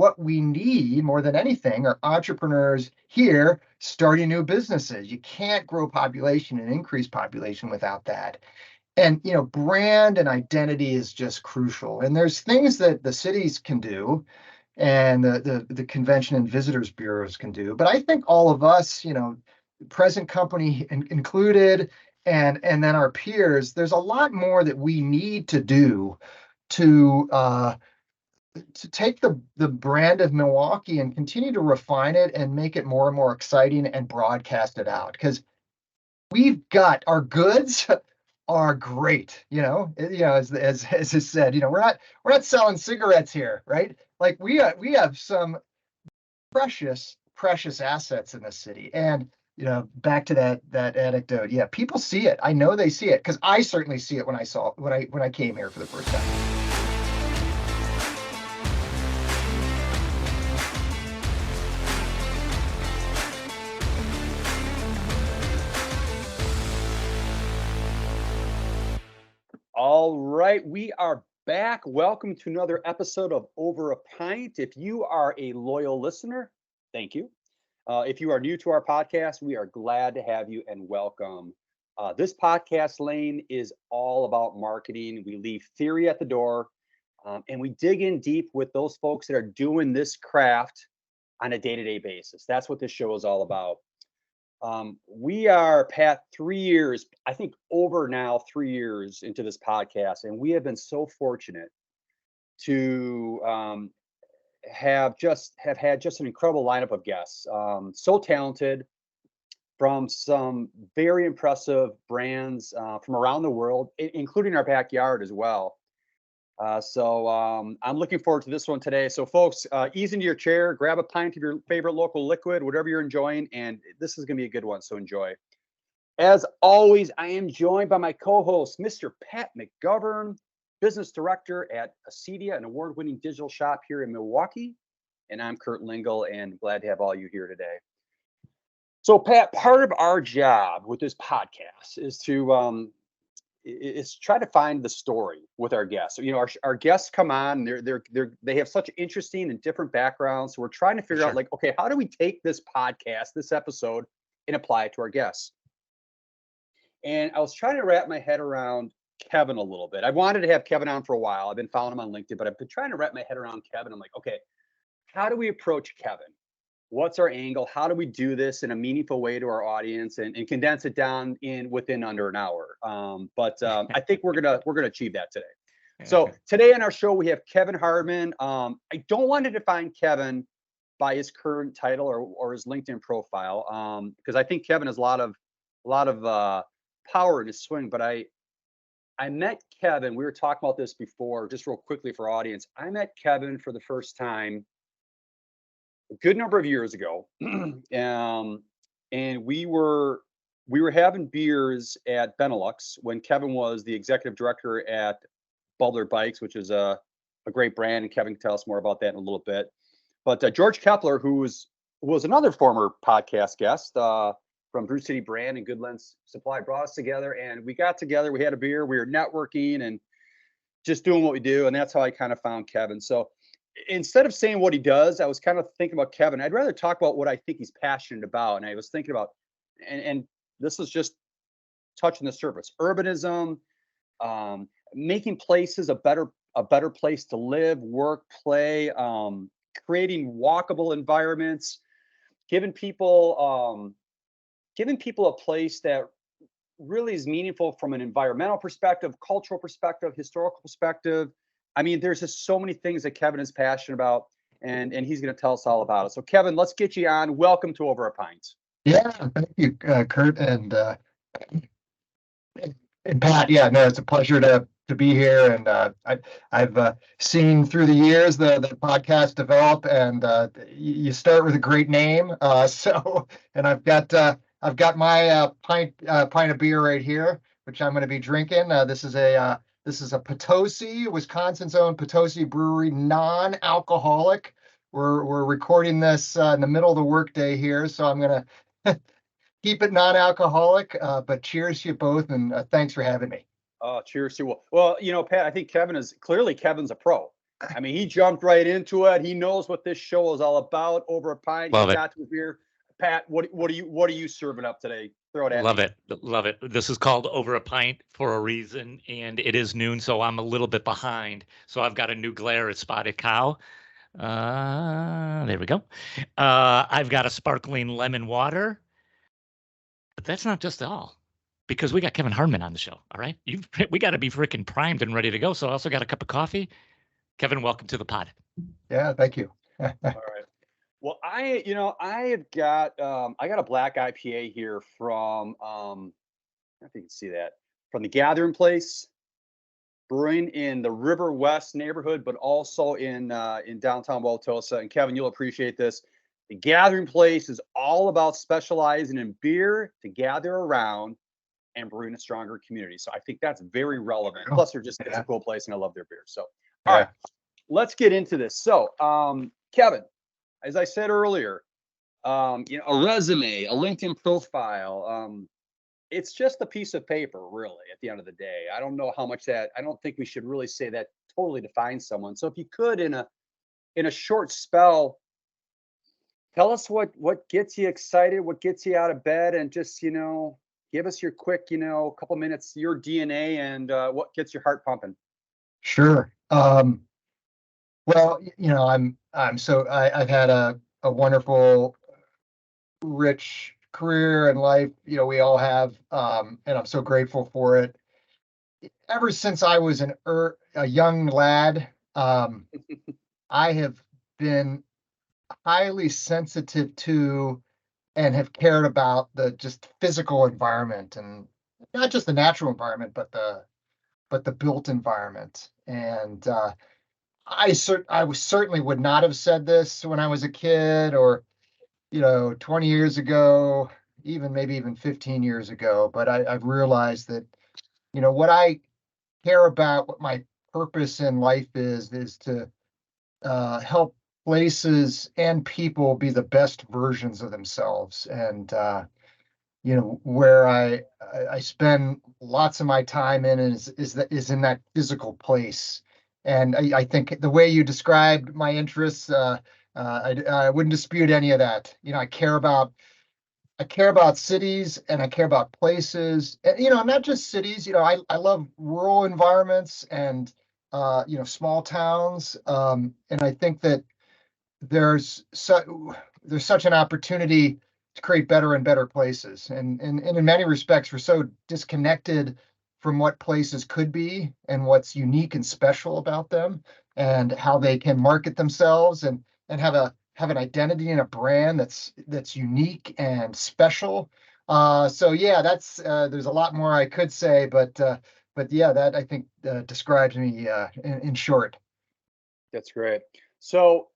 what we need more than anything are entrepreneurs here starting new businesses. You can't grow population and increase population without that. And, brand and identity is just crucial. And there's things that the cities can do and the convention and visitors bureaus can do. But I think all of us, present company included, and then our peers, there's a lot more that we need to do to take the brand of Milwaukee and continue to refine it and make it more and more exciting and broadcast it out. Because we've got our goods are great, as is said, we're not selling cigarettes here, right? Like we have some precious assets in the city. And back to that anecdote, yeah, people see it. I know they see it because I certainly see it when I came here for the first time. All right, we are back. Welcome to another episode of Over a Pint. If you are a loyal listener, thank you. If you are new to our podcast, we are glad to have you and welcome. This podcast lane is all about marketing. We leave theory at the door and we dig in deep with those folks that are doing this craft on a day-to-day basis. That's what this show is all about. We are, Pat, 3 years, I think over now 3 years into this podcast, and we have been so fortunate to have had just an incredible lineup of guests. So talented, from some very impressive brands from around the world, including our backyard as well. So I'm looking forward to this one today. So folks, ease into your chair, grab a pint of your favorite local liquid, whatever you're enjoying, and this is going to be a good one, so enjoy. As always, I am joined by my co-host, Mr. Pat McGovern, business director at Acedia, an award-winning digital shop here in Milwaukee. And I'm Kurt Lingle, and glad to have all you here today. So Pat, part of our job with this podcast is to try to find the story with our guests. So, our guests come on, they have such interesting and different backgrounds. So we're trying to figure out, like, okay, how do we take this podcast, this episode, and apply it to our guests? And I was trying to wrap my head around Kevin a little bit. I wanted to have Kevin on for a while. I've been following him on LinkedIn, but I've been trying to wrap my head around Kevin. I'm like, okay, how do we approach Kevin? What's our angle? How do we do this in a meaningful way to our audience and condense it down within under an hour? But I think we're gonna achieve that today. So today on our show we have Kevin Hardman. I don't want to define Kevin by his current title or his LinkedIn profile, because I think Kevin has a lot of power in his swing. But I met Kevin. We were talking about this before, just real quickly for our audience. I met Kevin for the first time a good number of years ago, and we were having beers at Benelux when Kevin was the executive director at Bubbler Bikes, which is a great brand, and Kevin can tell us more about that in a little bit. But George Kepler, who was another former podcast guest from Brew City Brand and Good Lens Supply, brought us together, and we got together. We had a beer. We were networking and just doing what we do, and that's how I kind of found Kevin. So instead of saying what he does, I was kind of thinking about Kevin. I'd rather talk about what I think he's passionate about. And I was thinking about, and this is just touching the surface, urbanism, making places a better place to live, work, play, creating walkable environments, giving people a place that really is meaningful from an environmental perspective, cultural perspective, historical perspective. I mean, there's just so many things that Kevin is passionate about, and he's going to tell us all about it. So, Kevin, let's get you on. Welcome to Over a Pint. Yeah, thank you, Kurt and Pat. Yeah, no, it's a pleasure to be here. And I've seen through the years the podcast develop, and you start with a great name. And I've got my pint of beer right here, which I'm going to be drinking. This is a Potosi, Wisconsin's own Potosi brewery, non-alcoholic. We're recording this in the middle of the workday here, so I'm gonna keep it non-alcoholic. But cheers to you both, and thanks for having me. Oh, cheers to you. Well, Pat, I think Kevin's a pro. I mean, he jumped right into it. He knows what this show is all about. Over a pint, Love he it. got to a beer. Pat, what are you serving up today? Throw it at Love me. it. Love it. This is called Over a Pint for a reason, and it is noon, so I'm a little bit behind. So I've got a new Glarus Spotted Cow. There we go. I've got a sparkling lemon water, but that's not just all, because we got Kevin Hardman on the show. All right, we got to be freaking primed and ready to go. So I also got a cup of coffee. Kevin, welcome to the pod. Yeah, thank you. All right. Well, I have got I got a black IPA here from I don't know if you can see that, from the Gathering Place Brewing in the River West neighborhood, but also in downtown Potosi. And Kevin, you'll appreciate this. The Gathering Place is all about specializing in beer to gather around and brewing a stronger community. So I think that's very relevant. Plus, it's a cool place, and I love their beer. So, all right, let's get into this. So, Kevin, as I said earlier, a resume, a LinkedIn profile, it's just a piece of paper, really, at the end of the day. I don't know how much I don't think we should really say that totally defines someone. So if you could, in a short spell, tell us what gets you excited, what gets you out of bed, and just, give us your quick, couple minutes, your DNA, and what gets your heart pumping. Sure. Well, I've had a wonderful, rich career in life. We all have, and I'm so grateful for it. Ever since I was a young lad, I have been highly sensitive to and have cared about the just physical environment, and not just the natural environment, but the built environment. And I certainly would not have said this when I was a kid, or 20 years ago, maybe even 15 years ago. But I've realized that what I care about, what my purpose in life is to help places and people be the best versions of themselves. And where I spend lots of my time in is in that physical place. And I think the way you described my interests, I wouldn't dispute any of that. I care about cities, and I care about places, and, not just cities. I love rural environments and small towns. And I think that there's such an opportunity to create better and better places. And in many respects, we're so disconnected from what places could be and what's unique and special about them, and how they can market themselves and have an identity and a brand that's unique and special. So yeah, that's there's a lot more I could say, but yeah, that I think describes me in short. That's great. So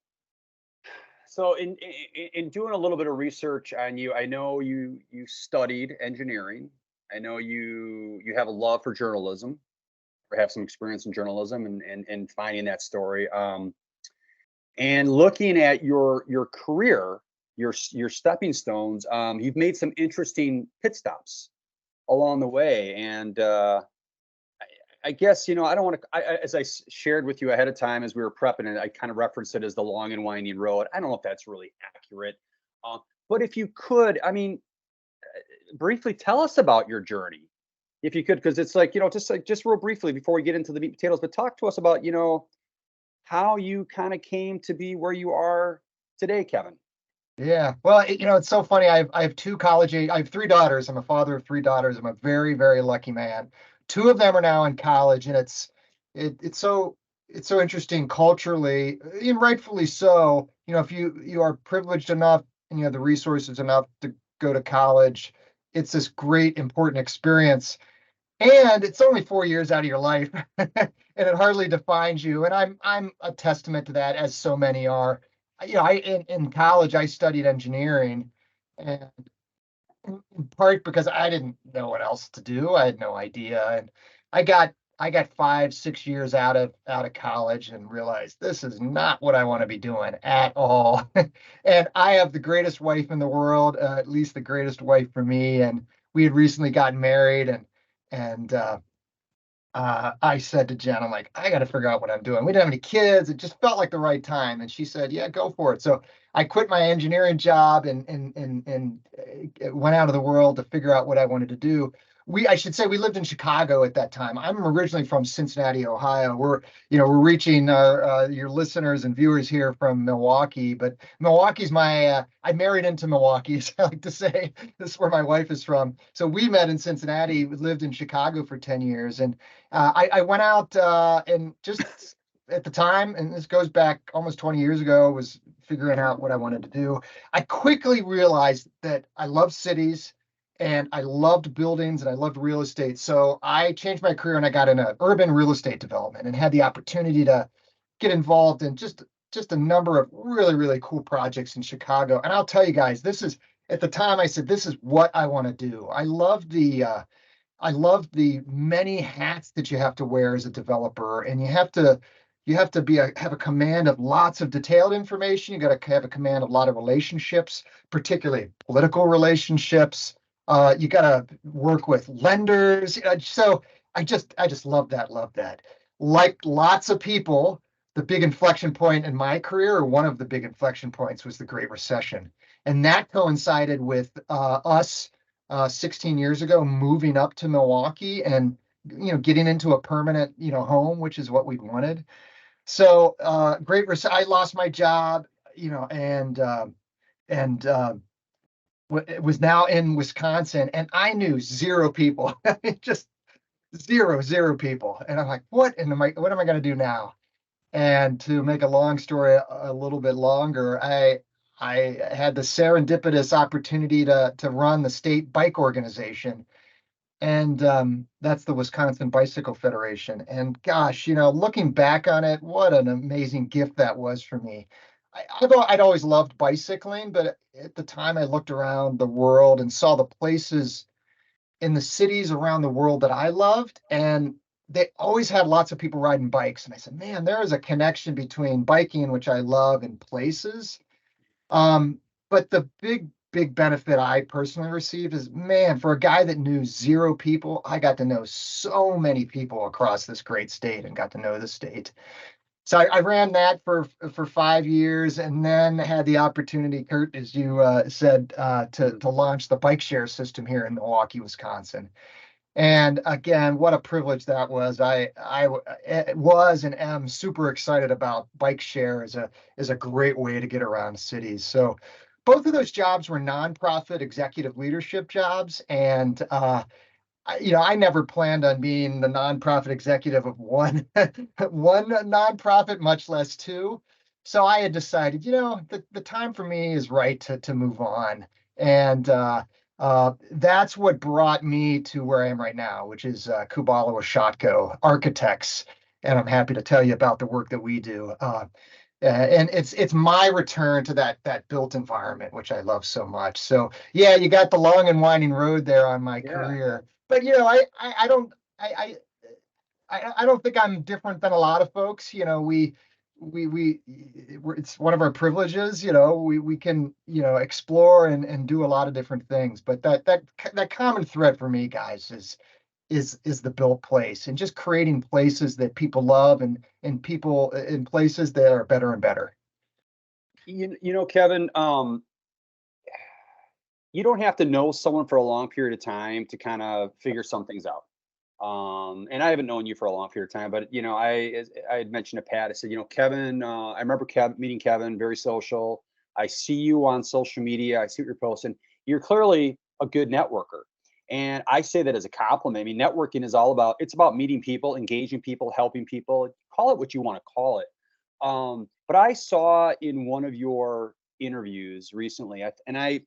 in doing a little bit of research on you, I know you studied engineering. I know you have a love for journalism, or have some experience in journalism, and finding that story. And looking at your career, your stepping stones, you've made some interesting pit stops along the way. And I guess, I don't want to, as I shared with you ahead of time as we were prepping it, I kind of referenced it as the long and winding road. I don't know if that's really accurate. But if you could, briefly tell us about your journey, if you could, because it's like, just real briefly before we get into the meat and potatoes, but talk to us about, how you kind of came to be where you are today, Kevin. Yeah, well, it's so funny. I have I have three daughters. I'm a father of three daughters. I'm a very, very lucky man. Two of them are now in college, and it's so interesting culturally, and rightfully so. If you are privileged enough and you have the resources enough to go to college, it's this great, important experience. And it's only 4 years out of your life, and it hardly defines you. And I'm a testament to that, as so many are. In college I studied engineering, and in part because I didn't know what else to do. I had no idea, and I got 5-6 years out of college and realized this is not what I want to be doing at all. And I have the greatest wife in the world, at least the greatest wife for me. And we had recently gotten married, and I said to Jen, I'm like, I got to figure out what I'm doing. We didn't have any kids. It just felt like the right time. And she said, yeah, go for it. So I quit my engineering job and went out of the world to figure out what I wanted to do. I should say we lived in Chicago at that time. I'm originally from Cincinnati, Ohio. We're reaching your listeners and viewers here from Milwaukee, but Milwaukee's I married into Milwaukee, as I like to say. This is where my wife is from. So we met in Cincinnati, lived in Chicago for 10 years. And I went out and just at the time, and this goes back almost 20 years ago, was figuring out what I wanted to do. I quickly realized that I love cities and I loved buildings and I loved real estate. So I changed my career and I got into urban real estate development and had the opportunity to get involved in just a number of really, really cool projects in Chicago. And I'll tell you guys, at the time I said, this is what I want to do. I love the many hats that you have to wear as a developer, and you have to have a command of lots of detailed information. You got to have a command of a lot of relationships, particularly political relationships. You got to work with lenders. So I just love that. Love that. Like lots of people, the big inflection point in my career, or one of the big inflection points, was the Great Recession, and that coincided with us 16 years ago, moving up to Milwaukee and getting into a permanent home, which is what we wanted. So I lost my job, and was now in Wisconsin, and I knew zero people, just zero people, and I'm like, what am I going to do now? And to make a long story a little bit longer, I had the serendipitous opportunity to run the state bike organization, and that's the Wisconsin Bicycle Federation. And gosh, looking back on it, what an amazing gift that was for me. I'd always loved bicycling, but at the time I looked around the world and saw the places in the cities around the world that I loved, and they always had lots of people riding bikes. And I said, man, there is a connection between biking, which I love, and places. But the big benefit I personally received is, man, for a guy that knew zero people, I got to know so many people across this great state and got to know the state. So I ran that for 5 years, and then had the opportunity, Kurt, as you said, to launch the bike share system here in Milwaukee, Wisconsin. And again, what a privilege that was. I was and am super excited about bike share as a great way to get around cities. So both of those jobs were nonprofit executive leadership jobs, and I never planned on being the nonprofit executive of one one nonprofit, much less two. So I had decided, the time for me is right to move on, and that's what brought me to where I am right now, which is Kubala Washotko Architects, and I'm happy to tell you about the work that we do. And it's my return to that built environment, which I love so much. So yeah, you got the long and winding road there on my career, but I don't I don't think I'm different than a lot of folks. It's one of our privileges. We can explore and do a lot of different things. But that common thread for me, guys, is the built place, and just creating places that people love, and people in places that are better and better. Kevin, you don't have to know someone for a long period of time to kind of figure some things out. And I haven't known you for a long period of time, but I had mentioned to Pat, I said, Kevin, I remember meeting Kevin, very social. I see you on social media. I see what you're posting. You're clearly a good networker. And I say that as a compliment. I mean, networking is it's about meeting people, engaging people, helping people, call it what you want to call it. But I saw in one of your interviews recently, I'm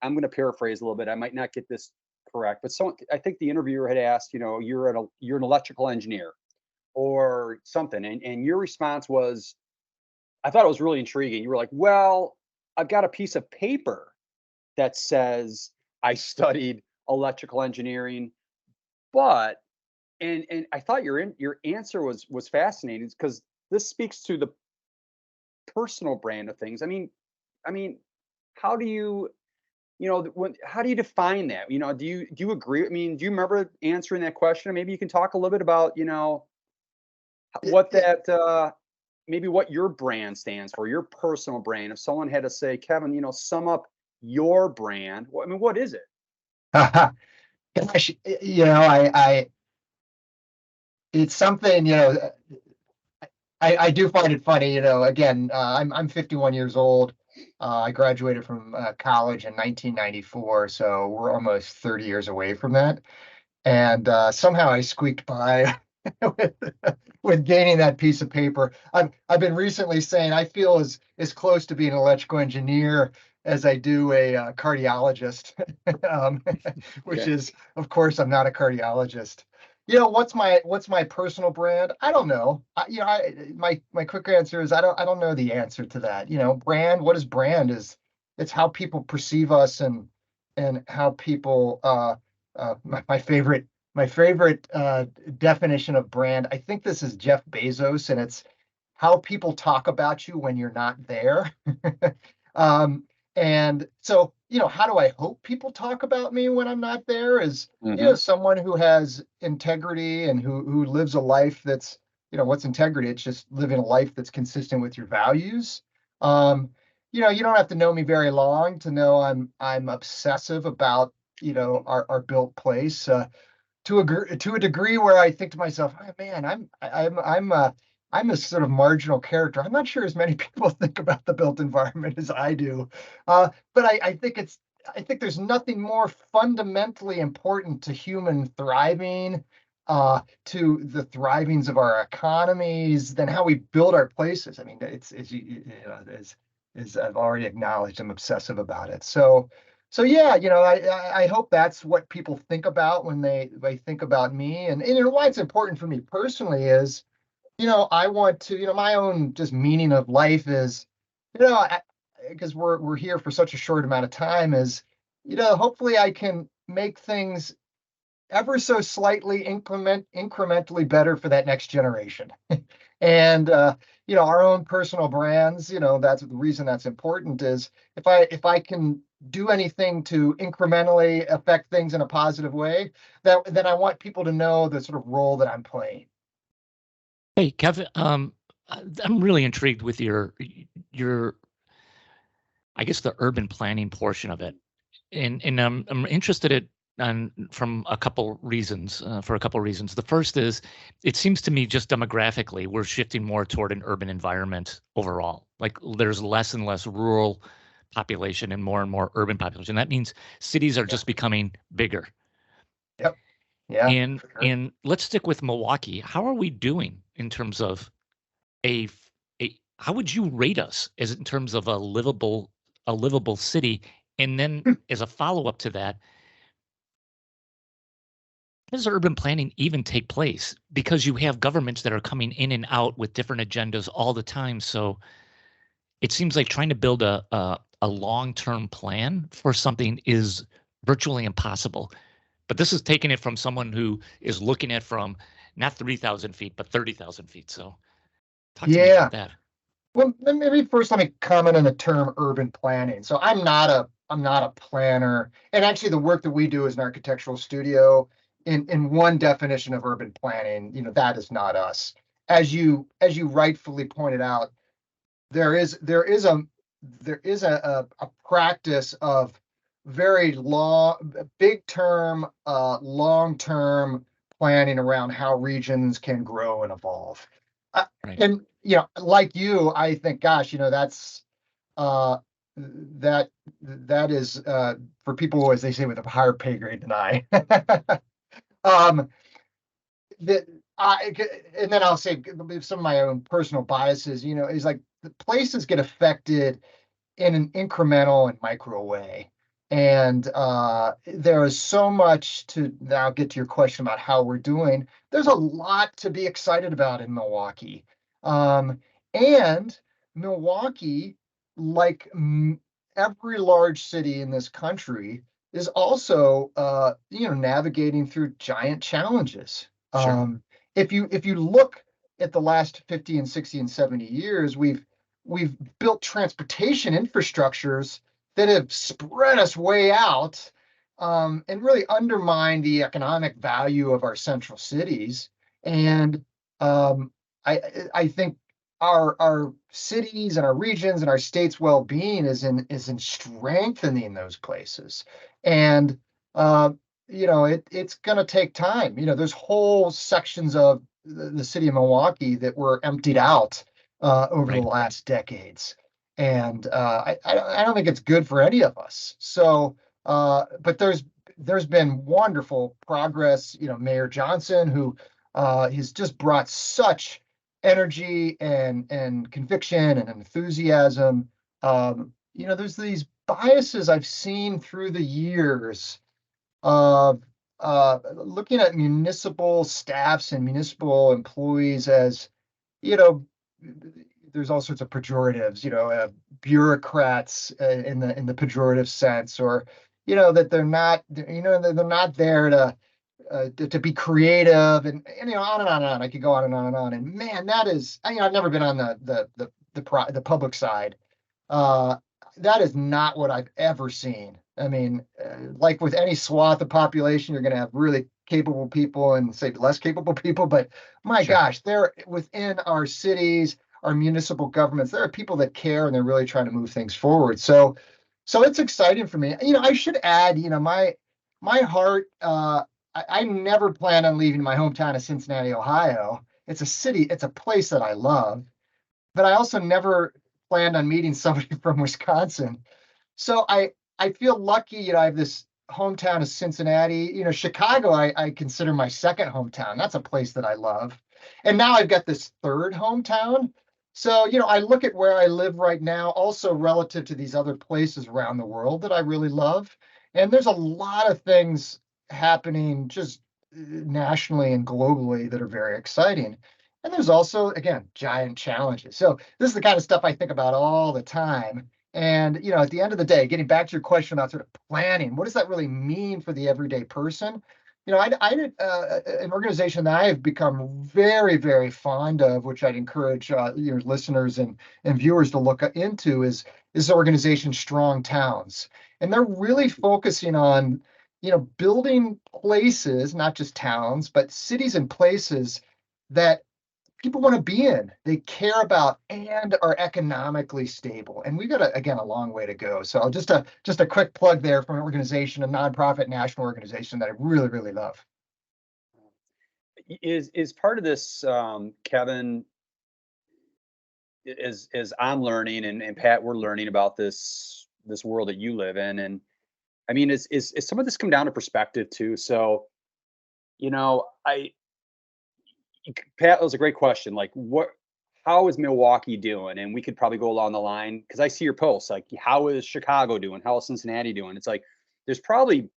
going to paraphrase a little bit. I might not get this correct, but I think the interviewer had asked, you're an electrical engineer or something. And your response was, I thought it was really intriguing. You were like, well, I've got a piece of paper that says I studied electrical engineering, but, and I thought your answer was fascinating, because this speaks to the personal brand of things. I mean, how do you, how do you define that? Do you agree? I mean, do you remember answering that question? Maybe you can talk a little bit about, what that maybe what your brand stands for, your personal brand. If someone had to say, Kevin, sum up your brand, I mean, what is it? Gosh, it's something, I do find it funny, again, I'm 51 years old. I graduated from college in 1994, so we're almost 30 years away from that. And somehow I squeaked by with, with gaining that piece of paper. I've been recently saying I feel as close to being an electrical engineer as I do a cardiologist, which Okay. is, of course, I'm not a cardiologist. What's my personal brand? I don't know. My quick answer is I don't know the answer to that. Brand. What is brand? It's how people perceive us and how people. My favorite definition of brand. I think this is Jeff Bezos, and it's how people talk about you when you're not there. And so, how do I hope people talk about me when I'm not there? Is someone who has integrity and who lives a life that's, what's integrity? It's just living a life that's consistent with your values. You don't have to know me very long to know I'm obsessive about, our built place. To a degree where I think to myself, oh, man, I'm a sort of marginal character. I'm not sure as many people think about the built environment as I do, but I think there's nothing more fundamentally important to human thriving, to the thrivings of our economies than how we build our places. I mean, it's as I've already acknowledged, I'm obsessive about it. So yeah, I hope that's what people think about when they think about me. And why it's important for me personally is, I want to, my own just meaning of life is, because we're here for such a short amount of time, is, hopefully I can make things ever so slightly incrementally better for that next generation. And our own personal brands, that's the reason that's important is if I can do anything to incrementally affect things in a positive way, then I want people to know the sort of role that I'm playing. Hey, Kevin, I'm really intrigued with your, I guess, the urban planning portion of it, and I'm interested from a couple reasons. For a couple reasons, the first is it seems to me just demographically we're shifting more toward an urban environment overall. Like there's less and less rural population and more urban population. That means cities are just becoming bigger. Yep. Yeah. And For sure. and let's stick with Milwaukee. How are we doing in terms of a how would you rate us as in terms of a livable city? And then as a follow-up to that, how does urban planning even take place? Because you have governments that are coming in and out with different agendas all the time. So it seems like trying to build a long-term plan for something is virtually impossible. But this is taking it from someone who is looking at from not 3,000 feet, but 30,000 feet. So talk to me about that. Well, maybe first let me comment on the term urban planning. So I'm not a planner, and actually the work that we do as an architectural studio, in one definition of urban planning, that is not us. As you rightfully pointed out, there is a practice of very big term, long-term planning around how regions can grow and evolve. Right. And like you, I think, gosh, that's that is for people, as they say, with a higher pay grade than I. And then I'll say some of my own personal biases. Is like the places get affected in an incremental and micro way. And there is so much to now get to your question about how we're doing. There's a lot to be excited about in Milwaukee. And Milwaukee, like every large city in this country, is also, navigating through giant challenges. Sure. If you look at the last 50 and 60 and 70 years, we've built transportation infrastructures that have spread us way out, and really undermined the economic value of our central cities. And I think our cities and our regions and our states' well-being is in strengthening those places. And it's going to take time. There's whole sections of the city of Milwaukee that were emptied out over the Right. last decades. And I don't think it's good for any of us. So, but there's been wonderful progress. Mayor Johnson, who has just brought such energy and conviction and enthusiasm. There's these biases I've seen through the years of looking at municipal staffs and municipal employees as, there's all sorts of pejoratives, bureaucrats in the pejorative sense, or that they're not there to be creative, and on and on and on. I could go on and on and on. And man, that is, I've never been on the public side. That is not what I've ever seen. I mean, like with any swath of population, you're going to have really capable people and say less capable people. But my Sure. gosh, they're within our cities, our municipal governments. There are people that care and they're really trying to move things forward. So it's exciting for me. I should add, my heart. I never plan on leaving my hometown of Cincinnati, Ohio. It's a city, it's a place that I love, but I also never planned on meeting somebody from Wisconsin. So I feel lucky, I have this hometown of Cincinnati. Chicago, I consider my second hometown. That's a place that I love. And now I've got this third hometown. So, I look at where I live right now, also relative to these other places around the world that I really love. And there's a lot of things happening just nationally and globally that are very exciting. And there's also, again, giant challenges. So this is the kind of stuff I think about all the time. And, at the end of the day, getting back to your question about sort of planning, what does that really mean for the everyday person? An organization that I have become very, very fond of, which I'd encourage your listeners and viewers to look into, is the organization Strong Towns. And they're really focusing on, building places, not just towns, but cities and places that people want to be in, they care about, and are economically stable. And we've got, again, a long way to go. So just a quick plug there from an organization, a nonprofit national organization that I really, really love. Is part of this, Kevin, as I'm learning, and Pat, we're learning about this world that you live in. And I mean, is some of this come down to perspective too? So, Pat, that was a great question. Like, how is Milwaukee doing? And we could probably go along the line, because I see your posts. Like, how is Chicago doing? How is Cincinnati doing? It's like it's probably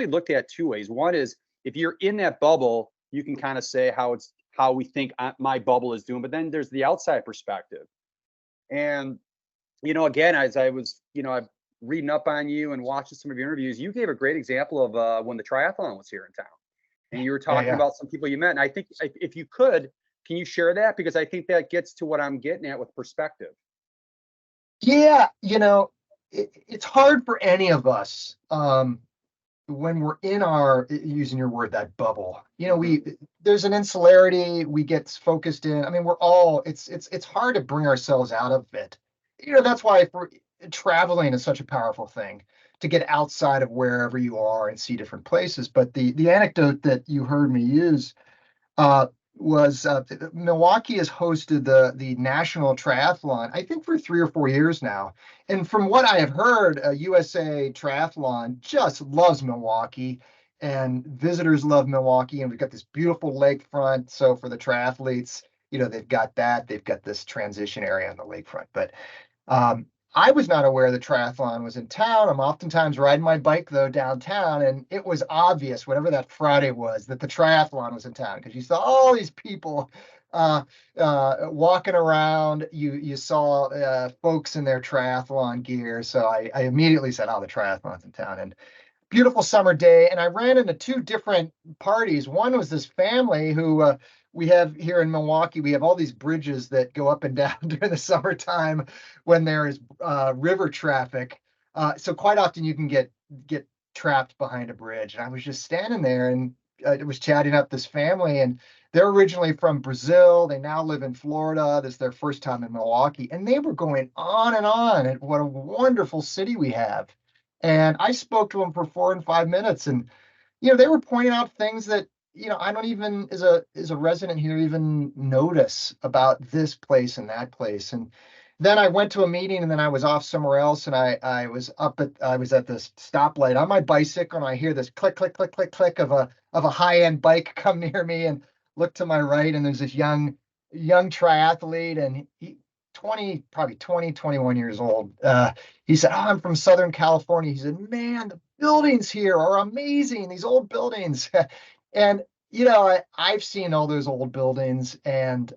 looked at two ways. One is, if you're in that bubble, you can kind of say how we think my bubble is doing. But then there's the outside perspective. And again, as I was I'm reading up on you and watching some of your interviews, you gave a great example of when the triathlon was here in town. And you were talking about some people you met. And I think if you could, can you share that? Because I think that gets to what I'm getting at with perspective. Yeah, it's hard for any of us when we're in our, using your word, that bubble. There's an insularity, we get focused in. I mean, it's hard to bring ourselves out of it. That's why traveling is such a powerful thing, to get outside of wherever you are and see different places. But the anecdote that you heard me use was Milwaukee has hosted the national triathlon, I think, for 3 or 4 years now. And from what I have heard, USA Triathlon just loves Milwaukee, and visitors love Milwaukee. And we've got this beautiful lakefront. So for the triathletes, they've got that. They've got this transition area on the lakefront. But I was not aware the triathlon was in town. I'm oftentimes riding my bike, though, downtown, and it was obvious, whatever that Friday was, that the triathlon was in town, because you saw all these people walking around. You saw folks in their triathlon gear. So I immediately said, oh, the triathlon's in town. And beautiful summer day. And I ran into two different parties. One was this family who we have here in Milwaukee. We have all these bridges that go up and down during the summertime when there is river traffic. So quite often you can get trapped behind a bridge. And I was just standing there, and was chatting up this family, and they're originally from Brazil. They now live in Florida. This is their first time in Milwaukee, and they were going on and on at what a wonderful city we have. And I spoke to them for 4 and 5 minutes, and they were pointing out things that I don't even, as a resident here, even notice about this place and that place. And then I went to a meeting, and then I was off somewhere else, and I was at this stoplight on my bicycle, and I hear this click, click, click, click, click of a high-end bike come near me, and look to my right, and there's this young triathlete, and he probably 20, 21 years old. He said, "Oh, I'm from Southern California." He said, "Man, the buildings here are amazing, these old buildings." And I've seen all those old buildings, and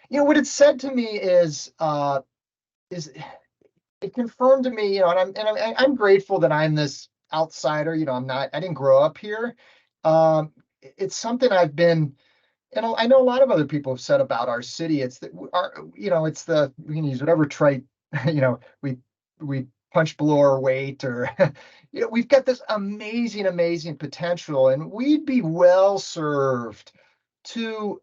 what it said to me is it confirmed to me, and I'm grateful that I'm this outsider. I didn't grow up here. It's something I've been, and I know a lot of other people have said about our city. It's we can use whatever trait, we punch below our weight, or we've got this amazing potential, and we'd be well served to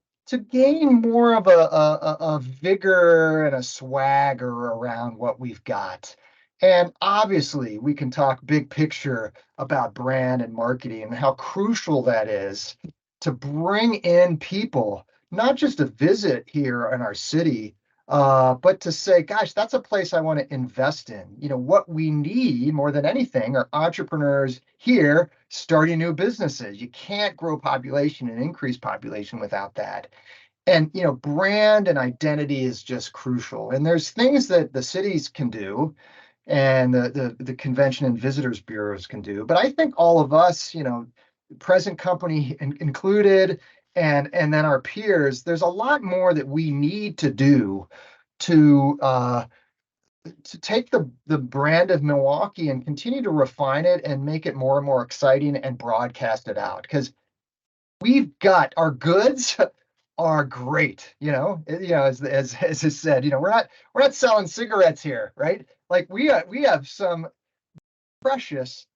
gain more of a vigor and a swagger around what we've got. And obviously, we can talk big picture about brand and marketing and how crucial that is to bring in people, not just to visit here in our city, but to say, gosh, that's a place I want to invest in. What we need more than anything are entrepreneurs here starting new businesses. You can't grow population and increase population without that. And, brand and identity is just crucial. And there's things that the cities can do, and the convention and visitors bureaus can do. But I think all of us, present company included, and then our peers, there's a lot more that we need to do to take the brand of Milwaukee and continue to refine it and make it more and more exciting and broadcast it out, because we've got our goods are great. As is said, we're not selling cigarettes here, right? Like we have some precious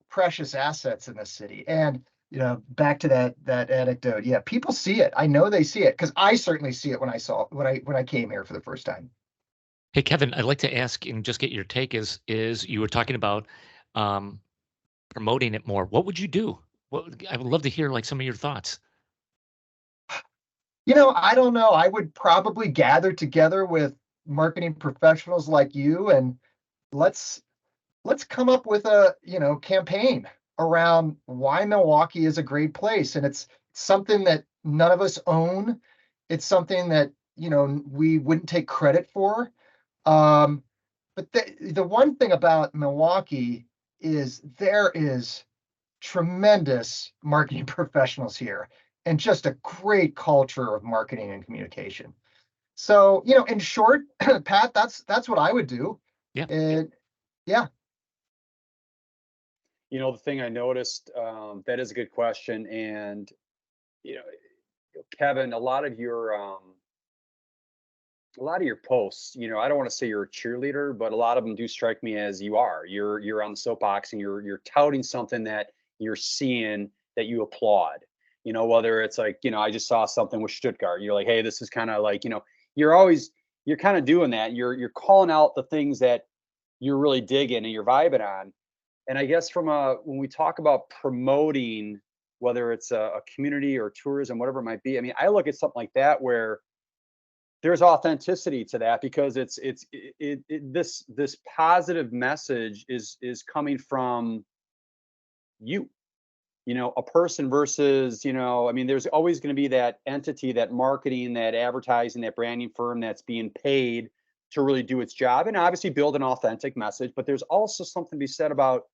assets in the city. And back to that anecdote, yeah, people see it. I know they see it, because I certainly see it when I came here for the first time. Hey, Kevin, I'd like to ask and just get your take is you were talking about promoting it more. What would you do? I would love to hear like some of your thoughts. I don't know. I would probably gather together with marketing professionals like you, and let's come up with a campaign around why Milwaukee is a great place. And it's something that none of us own. It's something that we wouldn't take credit for. But the one thing about Milwaukee is there is tremendous marketing professionals here, and just a great culture of marketing and communication. So, in short, Pat, that's what I would do. Yeah. And yeah. The thing I noticed, that is a good question. And, Kevin, a lot of your posts, I don't want to say you're a cheerleader, but a lot of them do strike me as you are. You're on the soapbox, and you're touting something that you're seeing that you applaud. Whether it's like, I just saw something with Stuttgart. You're like, hey, this is kind of like, you're kind of doing that. You're calling out the things that you're really digging and you're vibing on. And I guess when we talk about promoting, whether it's a community or tourism, whatever it might be, I mean, I look at something like that where there's authenticity to that, because this positive message is coming from you, a person versus, I mean, there's always going to be that entity, that marketing, that advertising, that branding firm that's being paid to really do its job and obviously build an authentic message. But there's also something to be said about,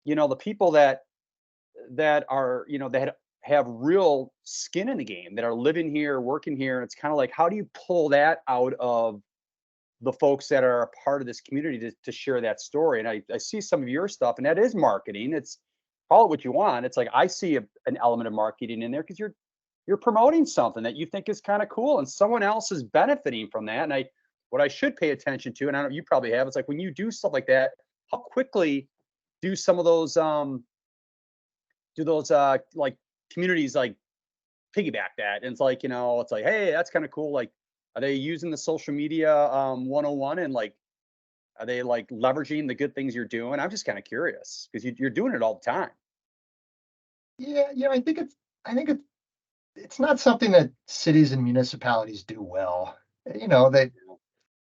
the people that are, that have real skin in the game, that are living here, working here. It's kind of like, how do you pull that out of the folks that are a part of this community to share that story? And I see some of your stuff, and that is marketing. It's, call it what you want. It's like, I see an element of marketing in there, because you're promoting something that you think is kind of cool, and someone else is benefiting from that. And what I should pay attention to, and I know you probably have, it's like, when you do stuff like that, how quickly do some of those like communities like piggyback that. And it's like, it's like, hey, that's kind of cool. Like, are they using the social media 101 and like, are they like leveraging the good things you're doing? I'm just kind of curious because you're doing it all the time. Yeah, I think it's not something that cities and municipalities do well. They,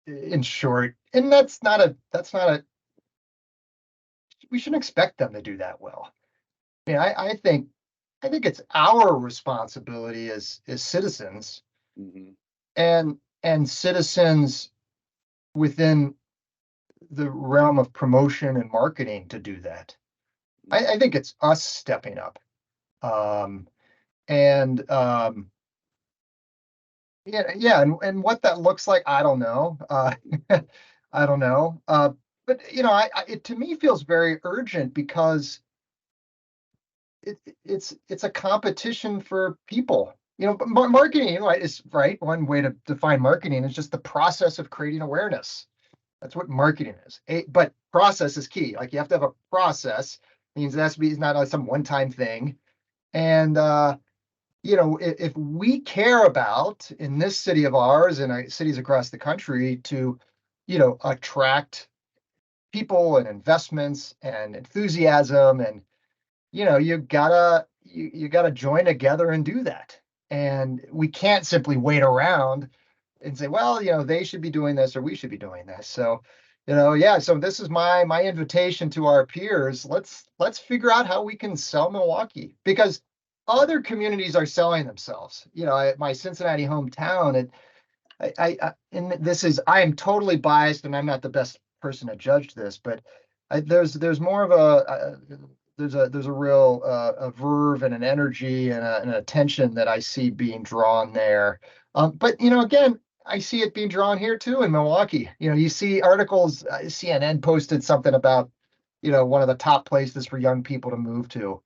in short, and that's not a, we shouldn't expect them to do that well. I mean, I think it's our responsibility as citizens Mm-hmm. and citizens within the realm of promotion and marketing to do that. I think it's us stepping up. Um, and yeah, and what that looks like, I don't know. I don't know. But it to me feels very urgent because it's a competition for people. But marketing, right, is right. One way to define marketing is just the process of creating awareness. That's what marketing is. But process is key. Like you have to have a process. Means it has to be, it's not like some one-time thing. And if we care about in this city of ours and cities across the country to, attract people and investments and enthusiasm, and you gotta join together and do that. And we can't simply wait around and say, well, they should be doing this or we should be doing this. So, yeah. So this is my invitation to our peers. Let's figure out how we can sell Milwaukee, because other communities are selling themselves. My Cincinnati hometown. And I am totally biased, and I'm not the best person to judge this, but there's more of there's a real a verve and an energy and an attention that I see being drawn there. But again, I see it being drawn here too in Milwaukee. You see articles. CNN posted something about one of the top places for young people to move to.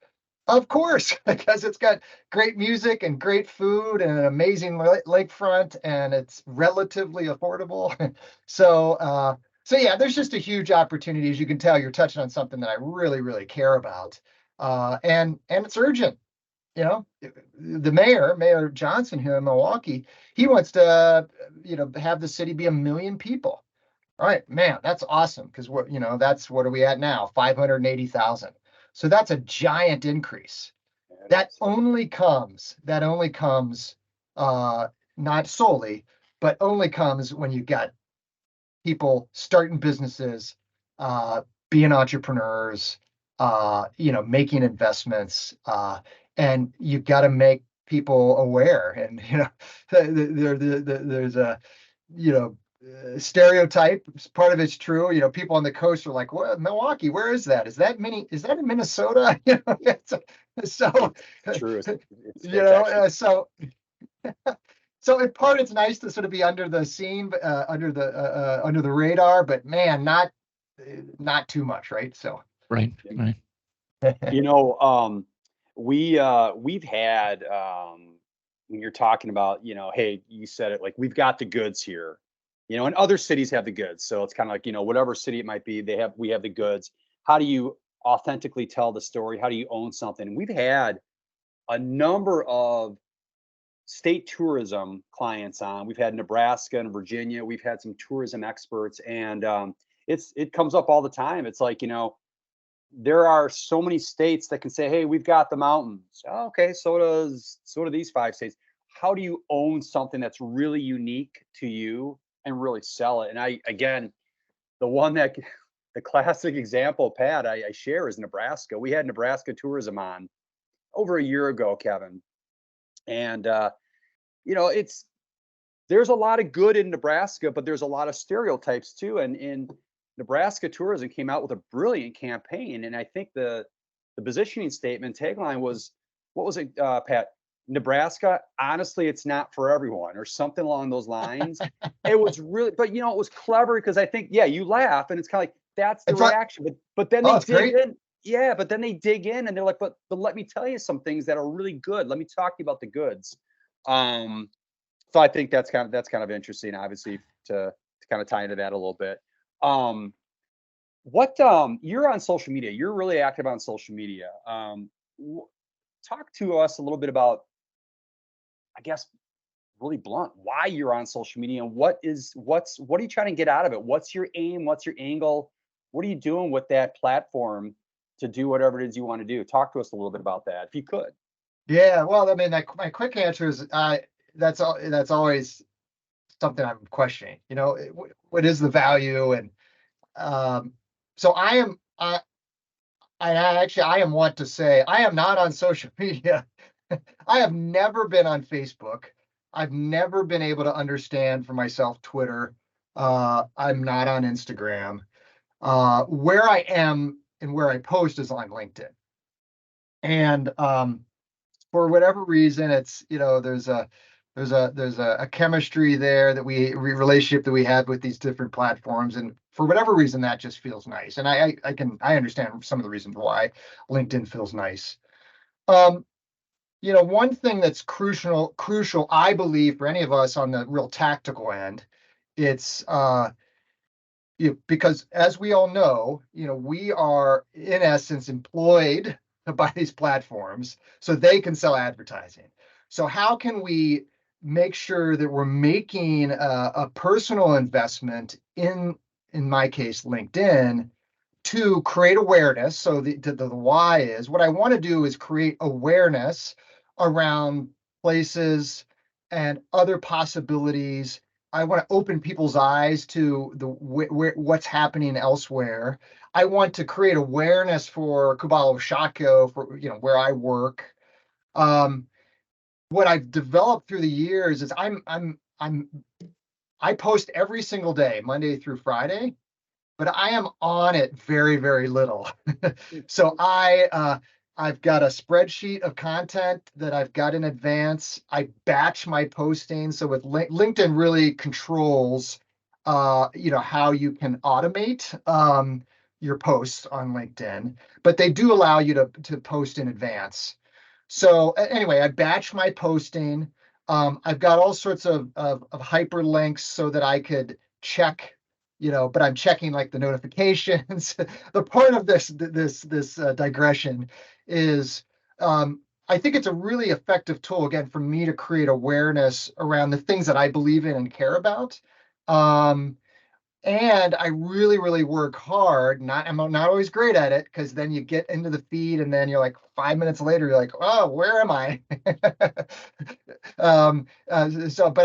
Of course, because it's got great music and great food and an amazing lakefront, and it's relatively affordable. So yeah, there's just a huge opportunity. As you can tell, you're touching on something that I really, really care about, and it's urgent. The Mayor Johnson here in Milwaukee, he wants to, have the city be 1 million people. All right, man, that's awesome, because that's what are we at now? 580,000. So that's a giant increase. That only comes, not solely, but only comes when you got people starting businesses, being entrepreneurs, making investments, and you've got to make people aware. And there's a stereotype. Part of it's true. People on the coast are like, "What, Milwaukee? Where is that? Is that in Minnesota?" So True. So in part, it's nice to sort of be under the scene, under the radar, but man, not too much, right? So right. We've had when you're talking about, hey, you said it, like we've got the goods here, and other cities have the goods. So it's kind of like, whatever city it might be, we have the goods. How do you authentically tell the story? How do you own something? And we've had a number of state tourism clients on. We've had Nebraska and Virginia. We've had some tourism experts, and it comes up all the time. It's like, there are so many states that can say, hey, we've got the mountains. Oh, okay, so do these 5 states. How do you own something that's really unique to you and really sell it? And again, the classic example, Pat, I share is Nebraska. We had Nebraska tourism on over a year ago, Kevin. And there's a lot of good in Nebraska, but there's a lot of stereotypes too. And in Nebraska tourism came out with a brilliant campaign. And I think the positioning statement tagline was, what was it, Pat? Nebraska, honestly, it's not for everyone, or something along those lines. It was really, but it was clever, because I think, yeah, you laugh and it's kind of like, that's the reaction. But then they dig in. Yeah, but then they dig in and they're like, but let me tell you some things that are really good. Let me talk to you about the goods. So I think that's kind of interesting, obviously, to kind of tie into that a little bit. You're on social media. You're really active on social media. talk to us a little bit about, I guess, really blunt, why you're on social media and what are you trying to get out of it? What's your aim? What's your angle? What are you doing with that platform to do whatever it is you want to do? Talk to us a little bit about that, if you could. Yeah, well, I mean, my quick answer is that's always something I'm questioning. What is the value? And so I am want to say I am not on social media. I have never been on Facebook. I've never been able to understand for myself Twitter. I'm not on Instagram. Where I am and where I post is on LinkedIn. And for whatever reason, it's there's a chemistry there that relationship that we have with these different platforms, and for whatever reason that just feels nice. And I understand some of the reasons why LinkedIn feels nice. One thing that's crucial, I believe, for any of us on the real tactical end, it's because as we all know, we are in essence employed by these platforms so they can sell advertising. So how can we make sure that we're making a personal investment in my case, LinkedIn, to create awareness? So the why is what I want to do is create awareness around places and other possibilities. I want to open people's eyes to what's happening elsewhere. I want to create awareness for Kuballo Shako, for where I work. What I've developed through the years is I post every single day, Monday through Friday, but I am on it very, very little. So I've got a spreadsheet of content that I've got in advance. I batch my posting. So with LinkedIn really controls, how you can automate your posts on LinkedIn, but they do allow you to post in advance. So anyway, I batch my posting. I've got all sorts of hyperlinks so that I could check, but I'm checking like the notifications. The point of this digression is I think it's a really effective tool, again, for me to create awareness around the things that I believe in and care about. And I really, really work hard. I'm not always great at it, because then you get into the feed and then you're like 5 minutes later, you're like, oh, where am I? But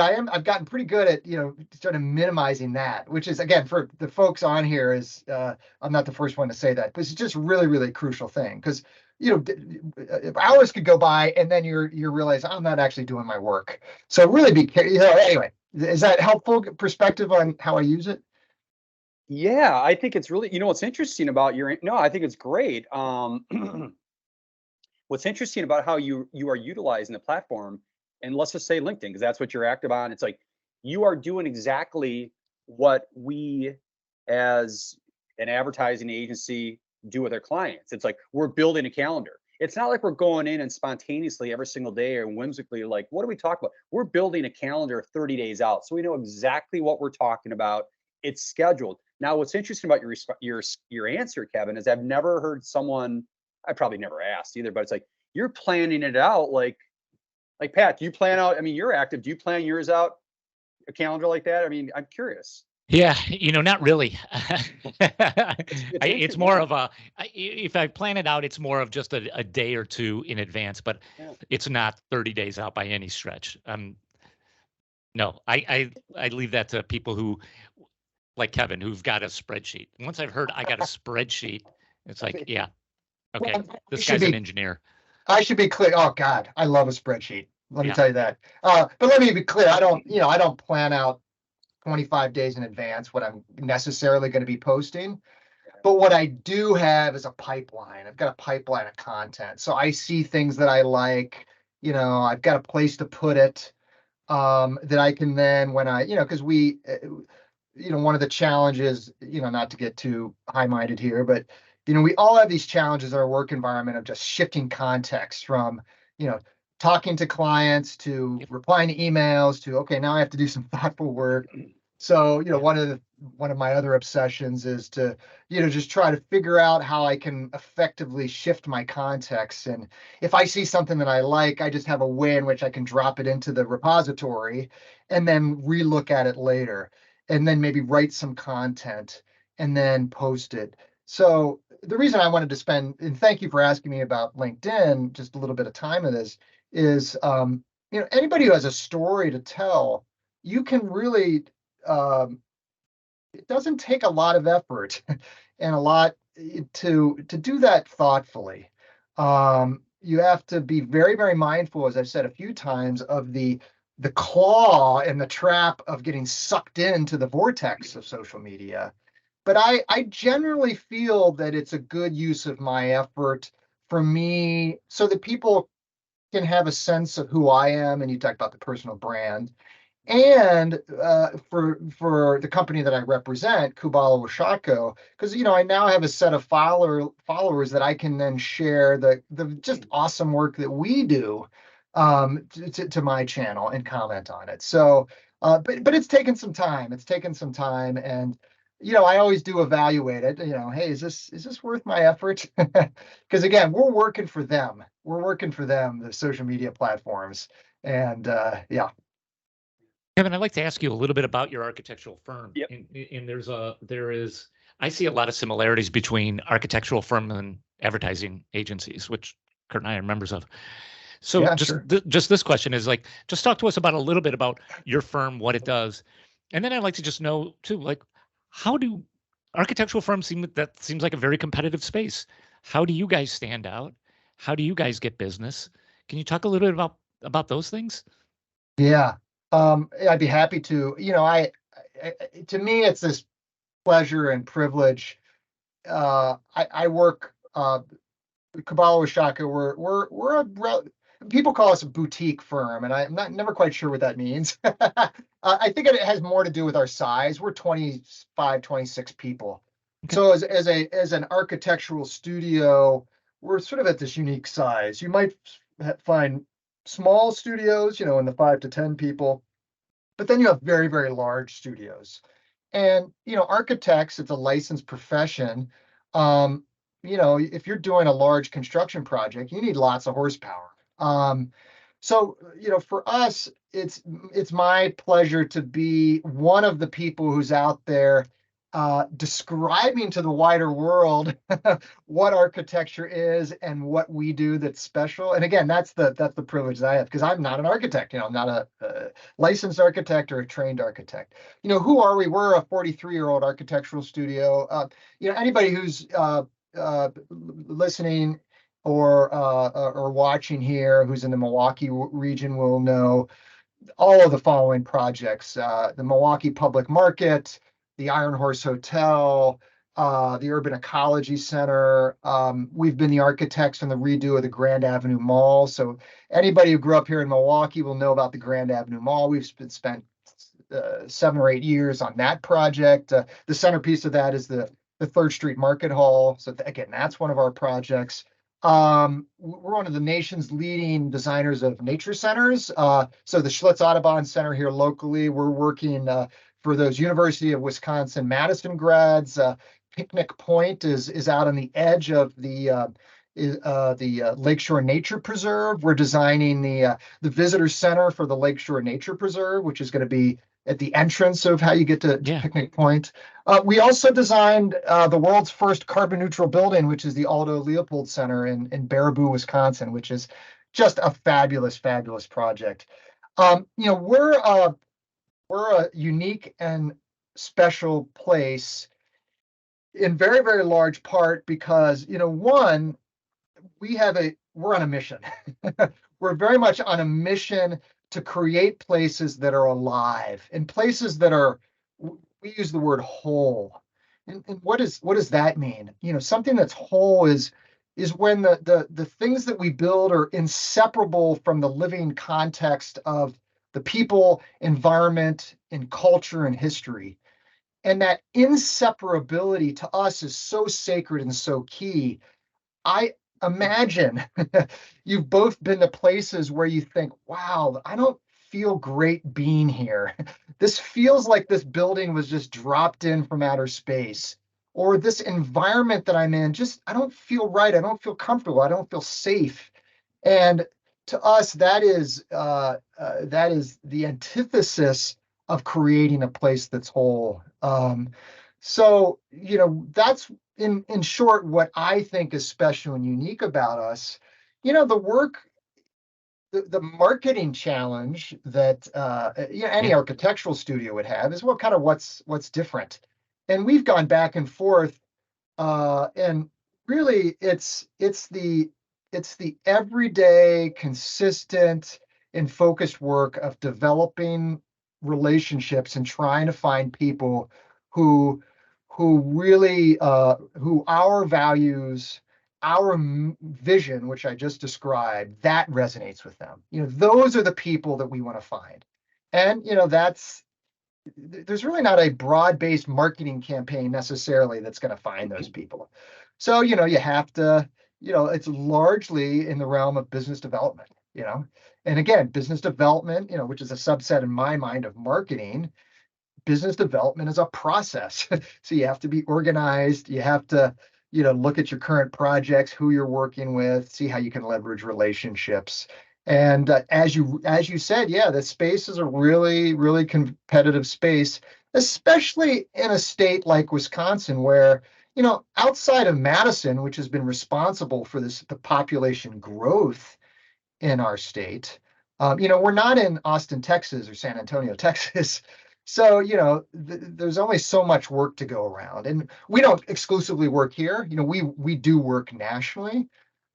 I've gotten pretty good at, sort of minimizing that, which is, again, for the folks on here, is I'm not the first one to say that, but it's just really, really crucial thing, because hours could go by and then you realize I'm not actually doing my work. So really be careful. Anyway, is that helpful perspective on how I use it? Yeah, I think it's really, what's interesting about I think it's great. What's interesting about how you are utilizing the platform, and let's just say LinkedIn, because that's what you're active on. It's like you are doing exactly what we as an advertising agency do with our clients. It's like we're building a calendar. It's not like we're going in and spontaneously every single day or whimsically like, what do we talk about? We're building a calendar 30 days out. So we know exactly what we're talking about. It's scheduled. Now, what's interesting about your answer, Kevin, is I've never heard someone, I probably never asked either, but it's like you're planning it out like Pat, do you plan out? I mean, you're active. Do you plan yours out, a calendar like that? I mean, I'm curious. Yeah, not really. It's more of if I plan it out, it's more of just a day or two in advance, but it's not 30 days out by any stretch. No, I leave that to people who, like Kevin, who've got a spreadsheet. Once I've heard I got a spreadsheet, it's like, yeah, okay, this guy's an engineer. I should be clear. Oh God, I love a spreadsheet. Let me tell you that. But let me be clear. I don't plan out 25 days in advance what I'm necessarily going to be posting. But what I do have is a pipeline. I've got a pipeline of content. So I see things that I like, I've got a place to put it, that I can then, when because we, one of the challenges, not to get too high-minded here, but, we all have these challenges in our work environment of just shifting context from, talking to clients to replying to emails to, okay, now I have to do some thoughtful work. So, one of my other obsessions is to, just try to figure out how I can effectively shift my context. And if I see something that I like, I just have a way in which I can drop it into the repository and then relook at it later, and then maybe write some content and then post it. So the reason I wanted to spend, and thank you for asking me about LinkedIn, just a little bit of time in this, is anybody who has a story to tell, you can really, it doesn't take a lot of effort and a lot to do that thoughtfully. You have to be very, very mindful, as I've said a few times, of the claw and the trap of getting sucked into the vortex of social media. But I generally feel that it's a good use of my effort for me, so that people can have a sense of who I am. And you talked about the personal brand, and for the company that I represent, Kubala Washako, because I now have a set of followers that I can then share the just awesome work that we do to my channel and comment on it. So, but it's taken some time. It's taken some time, and I always do evaluate it. Hey, is this worth my effort? Because again, we're working for them. We're working for them, the social media platforms, and yeah. Kevin, I'd like to ask you a little bit about your architectural firm. Yep. And I see a lot of similarities between architectural firm and advertising agencies, which Kurt and I are members of. So Yeah, just sure. just this question is like, just talk to us about a little bit about your firm, what it does. And then I'd like to just know too, like, how do architectural firms seems like a very competitive space. How do you guys stand out? How do you guys get business? Can you talk a little bit about those things? Yeah. I'd be happy to. To me, it's this pleasure and privilege. I work Kabbalah Washaka. We're people call us a boutique firm, and I'm never quite sure what that means. I think it has more to do with our size. We're 25, 26 people. Okay. So as an architectural studio, we're sort of at this unique size. You might find small studios, in the 5 to 10 people, but then you have very, very large studios. And, architects, it's a licensed profession. If you're doing a large construction project, you need lots of horsepower. So, for us, it's my pleasure to be one of the people who's out there describing to the wider world what architecture is and what we do that's special. And again, that's the privilege that I have, because I'm not an architect. I'm not a licensed architect or a trained architect. Who are we? We're a 43-year-old architectural studio. Anybody who's listening or watching here who's in the Milwaukee region will know all of the following projects: the Milwaukee Public Market, the Iron Horse Hotel, the Urban Ecology Center. We've been the architects on the redo of the Grand Avenue Mall. So anybody who grew up here in Milwaukee will know about the Grand Avenue Mall. We've spent 7 or 8 years on that project. The centerpiece of that is the 3rd Street Market Hall. So again, that's one of our projects. We're one of the nation's leading designers of nature centers. So the Schlitz Audubon Center here locally, we're working for those University of Wisconsin-Madison grads. Picnic Point is out on the edge of the Lakeshore Nature Preserve. We're designing the visitor center for the Lakeshore Nature Preserve, which is going to be at the entrance of how you get to Picnic Point. We also designed the world's first carbon neutral building, which is the Aldo Leopold Center in Baraboo, Wisconsin, which is just a fabulous, fabulous project. We're a unique and special place in very, very large part because, one, we're on a mission. We're very much on a mission to create places that are alive and places that are, we use the word whole. And what does that mean? Something that's whole is when the things that we build are inseparable from the living context of the people, environment, and culture and history. And that inseparability to us is so sacred and so key. I imagine you've both been to places where you think, wow, I don't feel great being here. This feels like this building was just dropped in from outer space. Or this environment that I'm in, just I don't feel right. I don't feel comfortable. I don't feel safe. And to us, that is the antithesis of creating a place that's whole. So that's in short what I think is special and unique about us. The work, the marketing challenge that any architectural studio would have is what's different. And we've gone back and forth, and really it's the everyday, consistent, and focused work of developing relationships and trying to find people who really who our values, our vision, which I just described, that resonates with them. Those are the people that we want to find. And there's really not a broad-based marketing campaign necessarily that's going to find those people. So, you have to, it's largely in the realm of business development, and again, business development, which is a subset in my mind of marketing. Business development is a process. So you have to be organized. You have to, look at your current projects, who you're working with, see how you can leverage relationships. And as you said, yeah, the space is a really, really competitive space, especially in a state like Wisconsin, where, outside of Madison, which has been responsible for the population growth in our state, we're not in Austin, Texas, or San Antonio, Texas. So, there's only so much work to go around, and we don't exclusively work here. We do work nationally,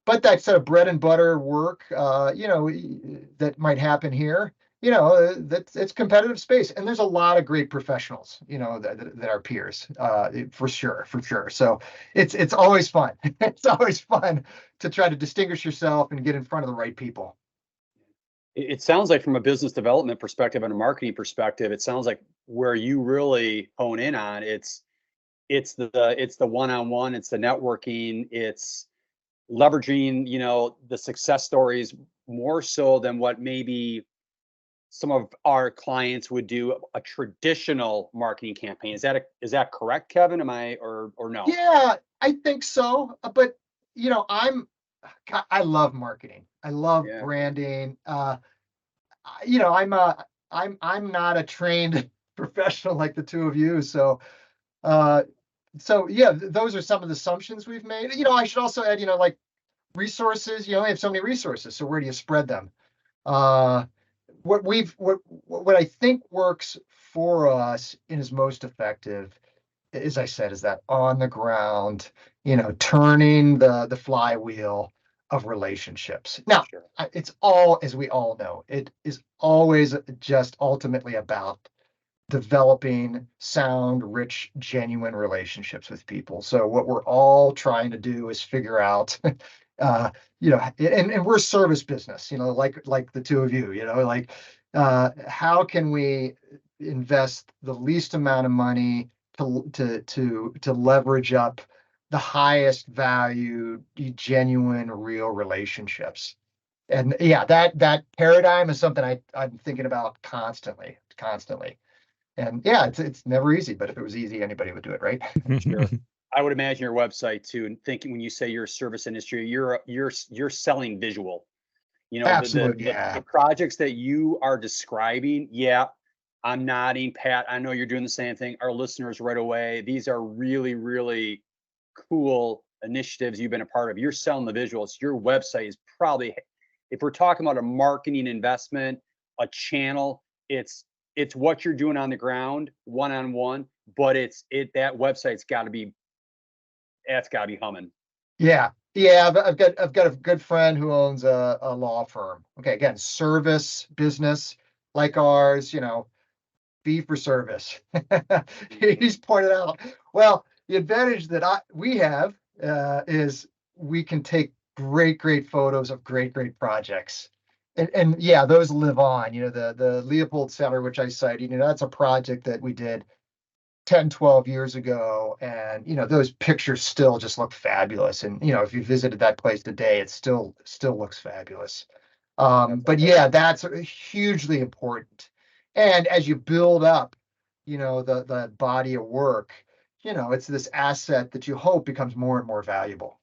but that sort of bread and butter work, that might happen here, it's competitive space, and there's a lot of great professionals, that are peers, for sure. So it's always fun. It's always fun to try to distinguish yourself and get in front of the right people. It sounds like from a business development perspective and a marketing perspective, it sounds like where you really hone in on it's the one-on-one, it's the networking, it's leveraging, the success stories more so than what maybe some of our clients would do a traditional marketing campaign. Is that correct, Kevin? Am I or no? Yeah, I think so. But I love marketing. I love branding. I'm not a trained professional like the two of you. So yeah, those are some of the assumptions we've made. I should also add, like resources, you only have so many resources. So where do you spread them? What I think works for us and is most effective, as I said, is that on the ground, turning the flywheel of relationships. Now, Sure. It's all, as we all know, it is always just ultimately about developing sound, rich, genuine relationships with people. So what we're all trying to do is figure out, and we're a service business, like the two of you, how can we invest the least amount of money to leverage up the highest value, genuine, real relationships. And yeah, that paradigm is something I'm thinking about constantly. And yeah, it's never easy, but if it was easy, anybody would do it, right? Sure. I would imagine your website too, and thinking when you say you're a service industry, you're selling visual. Absolutely, the projects that you are describing, yeah, I'm nodding, Pat. I know you're doing the same thing. Our listeners right away. These are really, really cool initiatives you've been a part of. You're selling the visuals. Your website is probably, if we're talking about a marketing investment, a channel, it's what you're doing on the ground, one-on-one, but that website's got to be humming. Yeah. I've got a good friend who owns a law firm. Okay, again, service business like ours, fee for service. He's pointed out, well, the advantage that we have is we can take great photos of great projects. And yeah, those live on. The Leopold Center, which I cited, that's a project that we did 10, 12 years ago. And, those pictures still just look fabulous. And, if you visited that place today, it still looks fabulous. But yeah, that's hugely important. And as you build up, the body of work, it's this asset that you hope becomes more and more valuable.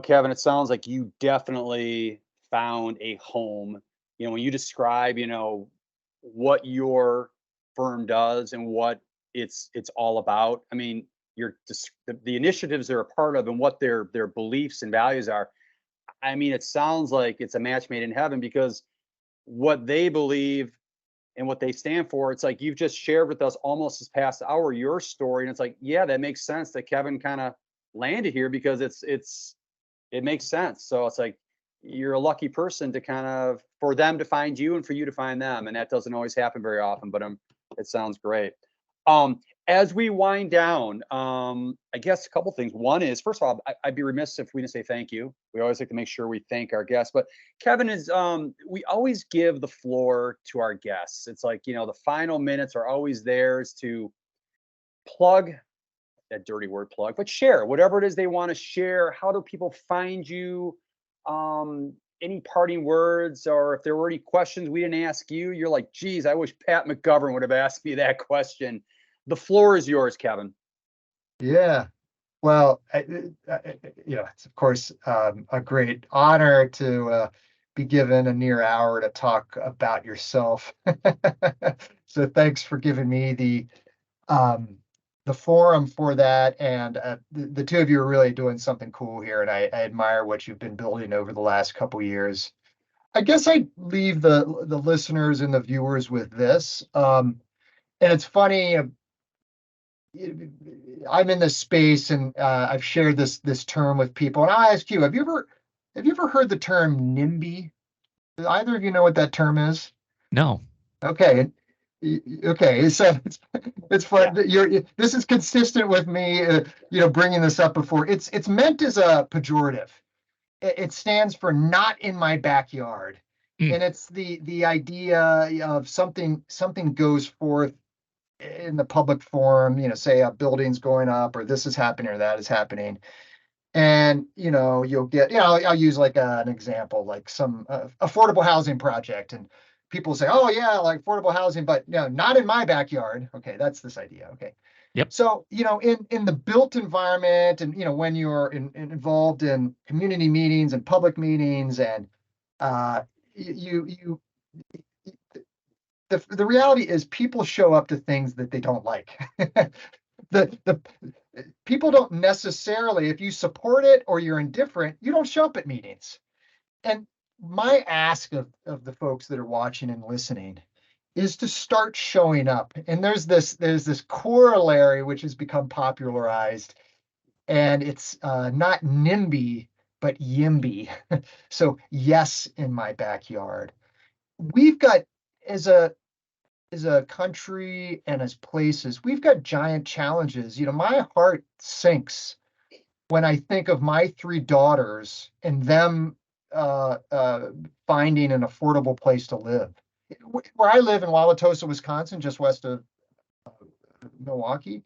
Kevin, it sounds like you definitely found a home. When you describe, what your firm does and what it's all about. I mean, the initiatives they're a part of and what their beliefs and values are. I mean, it sounds like it's a match made in heaven, because what they believe and what they stand for, it's like you've just shared with us almost this past hour your story, and it's like, yeah, that makes sense that Kevin kind of landed here, because it makes sense. So it's like you're a lucky person to for them to find you and for you to find them, and that doesn't always happen very often. But it sounds great. As we wind down, I guess a couple things. One is, first of all, I'd be remiss if we didn't say thank you. We always like to make sure we thank our guests. But Kevin we always give the floor to our guests. It's like, the final minutes are always theirs to plug, that dirty word plug, but share whatever it is they want to share. How do people find you? Any parting words, or if there were any questions we didn't ask you, you're like, geez, I wish Pat McGovern would have asked me that question. The floor is yours, Kevin. Yeah. Well, it's of course a great honor to be given a near hour to talk about yourself. So thanks for giving me the forum for that. And the two of you are really doing something cool here, and I admire what you've been building over the last couple of years. I guess I leave the listeners and the viewers with this. And it's funny. I'm in this space, and I've shared this term with people. And I'll ask you: Have you ever heard the term NIMBY? Do either of you know what that term is? No. Okay. Okay. So it's fun. Yeah. This is consistent with me, bringing this up before. It's meant as a pejorative. It stands for "not in my backyard," and it's the idea of something goes forth in the public forum, say a building's going up, or this is happening, or that is happening. And, you'll get, I'll use like an example, like some affordable housing project. And people say, oh yeah, like affordable housing, but not in my backyard. Okay. That's this idea. Okay. Yep. So, in the built environment, and, when you're involved in community meetings and public meetings, and the reality is people show up to things that they don't like. the people don't necessarily, if you support it or you're indifferent, you don't show up at meetings. And my ask of the folks that are watching and listening is to start showing up. And there's this corollary which has become popularized, and it's not NIMBY but YIMBY. So yes, in my backyard. We've got, as a country and as places, we've got giant challenges. My heart sinks when I think of my three daughters and them finding an affordable place to live. Where I live in Wauwatosa, Wisconsin, just west of Milwaukee,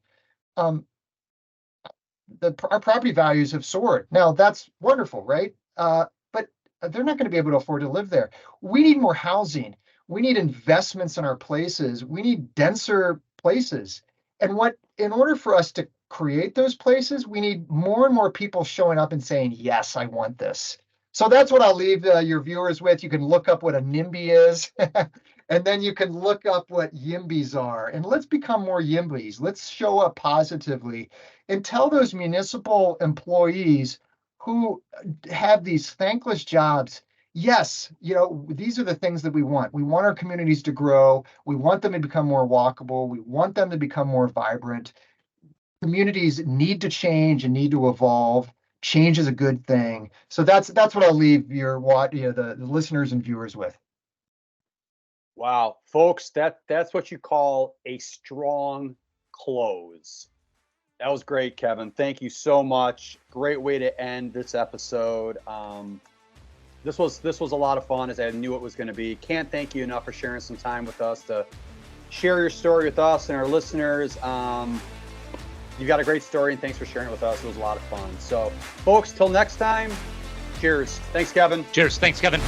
our property values have soared. Now, that's wonderful, right? But they're not going to be able to afford to live there. We need more housing. We need investments in our places. We need denser places. And in order for us to create those places, we need more and more people showing up and saying, yes, I want this. So that's what I'll leave your viewers with. You can look up what a NIMBY is, and then you can look up what YIMBYs are. And let's become more YIMBYs. Let's show up positively and tell those municipal employees who have these thankless jobs, yes, these are the things that we want. We want our communities to grow. We want them to become more walkable. We want them to become more vibrant. Communities need to evolve. Change is a good thing. So that's what I'll leave the listeners and viewers with. Wow, folks, that's what you call a strong close. That was great, Kevin. Thank you so much. Great way to end this episode. This was a lot of fun, as I knew it was going to be. Can't thank you enough for sharing some time with us to share your story with us and our listeners. You've got a great story, and thanks for sharing it with us. It was a lot of fun. So, folks, till next time, Cheers. Thanks, Kevin. Cheers. Thanks, Kevin.